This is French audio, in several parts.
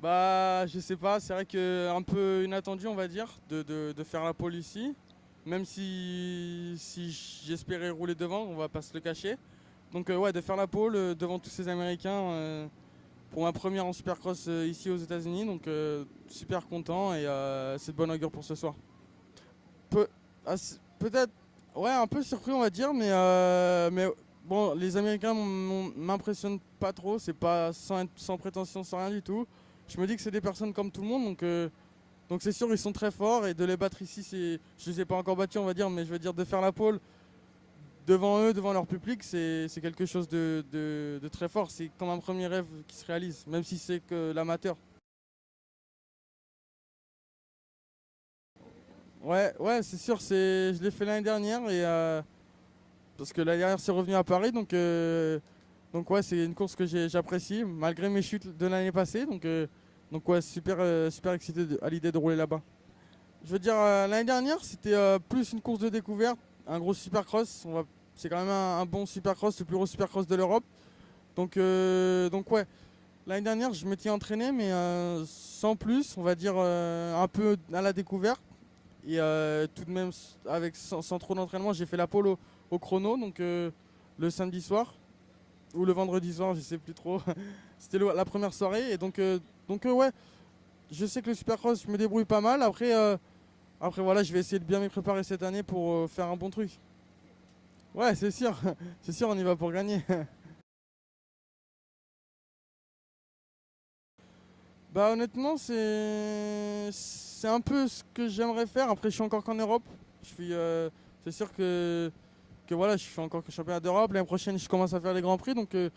Bah, je sais pas, c'est vrai que un peu inattendu, on va dire, de faire la pole ici. Même si j'espérais rouler devant, on va pas se le cacher. Donc, ouais, de faire la pole devant tous ces Américains pour ma première en supercross ici aux États-Unis. Donc, super content et c'est de bonne augure pour ce soir. Peu, peut-être, ouais, un peu surpris, on va dire, mais bon, les Américains m'impressionnent pas trop. C'est pas sans prétention, sans rien du tout. Je me dis que c'est des personnes comme tout le monde, donc c'est sûr ils sont très forts et de les battre ici, je les ai pas encore battus, on va dire, mais je veux dire de faire la pole devant eux, devant leur public, c'est quelque chose de très fort. C'est comme un premier rêve qui se réalise, même si c'est que l'amateur. Ouais, ouais, c'est sûr, je l'ai fait l'année dernière et parce que l'année dernière c'est revenu à Paris, donc ouais, c'est une course que j'apprécie malgré mes chutes de l'année passée, donc ouais, super excité à l'idée de rouler là-bas. Je veux dire, l'année dernière, c'était plus une course de découverte, un gros supercross. C'est quand même un bon supercross, le plus gros supercross de l'Europe. Donc ouais, l'année dernière, je m'étais entraîné, mais sans plus, on va dire un peu à la découverte. Et tout de même, sans trop d'entraînement, j'ai fait la pole au chrono, le samedi soir ou le vendredi soir, je sais plus trop. C'était la première soirée, et ouais, je sais que le supercross, je me débrouille pas mal. Après voilà, je vais essayer de bien me préparer cette année pour faire un bon truc. Ouais, c'est sûr. C'est sûr, on y va pour gagner. Bah honnêtement, c'est un peu ce que j'aimerais faire. Après, je suis encore qu'en Europe. C'est sûr que voilà, je suis encore que championnat d'Europe. L'année prochaine, je commence à faire les grands prix, donc ouais,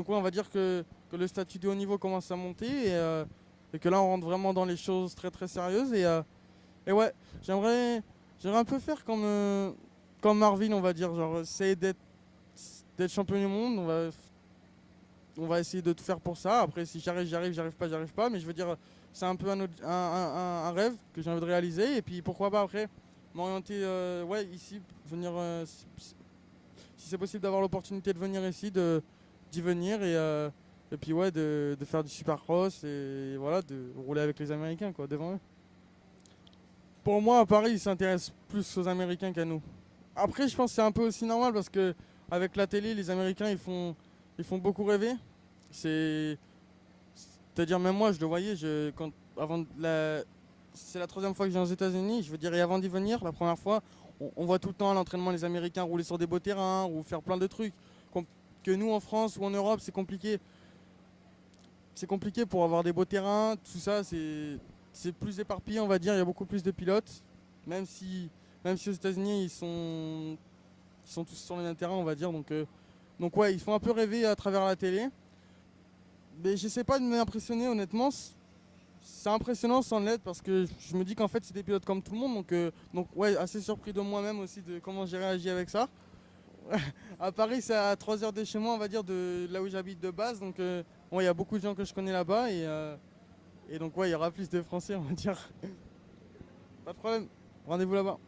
on va dire que le statut de haut niveau commence à monter et que là, on rentre vraiment dans les choses très très sérieuses et ouais, j'aimerais un peu faire comme Marvin, on va dire, genre essayer d'être champion du monde. On va essayer de tout faire pour ça. Après, si j'arrive pas. Mais je veux dire, c'est un peu un rêve que j'ai envie de réaliser. Et puis pourquoi pas après m'orienter, ouais, ici, venir, si c'est possible d'avoir l'opportunité de venir ici, d'y venir et puis ouais, de faire du supercross et voilà, de rouler avec les Américains quoi, devant eux. Pour moi, à Paris, ils s'intéressent plus aux Américains qu'à nous. Après, je pense que c'est un peu aussi normal parce que avec la télé, les Américains, ils font beaucoup rêver. C'est, C'est-à-dire, même moi, je le voyais, c'est la troisième fois que je viens aux États-Unis. Je veux dire, et avant d'y venir, la première fois, on voit tout le temps à l'entraînement les Américains rouler sur des beaux terrains ou faire plein de trucs. Que nous, en France ou en Europe, c'est compliqué. C'est compliqué pour avoir des beaux terrains, tout ça, c'est plus éparpillé, on va dire. Il y a beaucoup plus de pilotes. Même si, même si aux États-Unis, ils sont tous sur le même terrain, on va dire. Donc ouais, ils font un peu rêver à travers la télé. Mais j'essaie pas de m'impressionner, honnêtement. C'est impressionnant sans l'être parce que je me dis qu'en fait c'est des pilotes comme tout le monde. Donc ouais, assez surpris de moi-même aussi de comment j'ai réagi avec ça. À Paris, c'est à 3 heures de chez moi, on va dire, de là où j'habite de base. Ouais, il y a beaucoup de gens que je connais là-bas et donc ouais, il y aura plus de Français, on va dire. Pas de problème. Rendez-vous là-bas.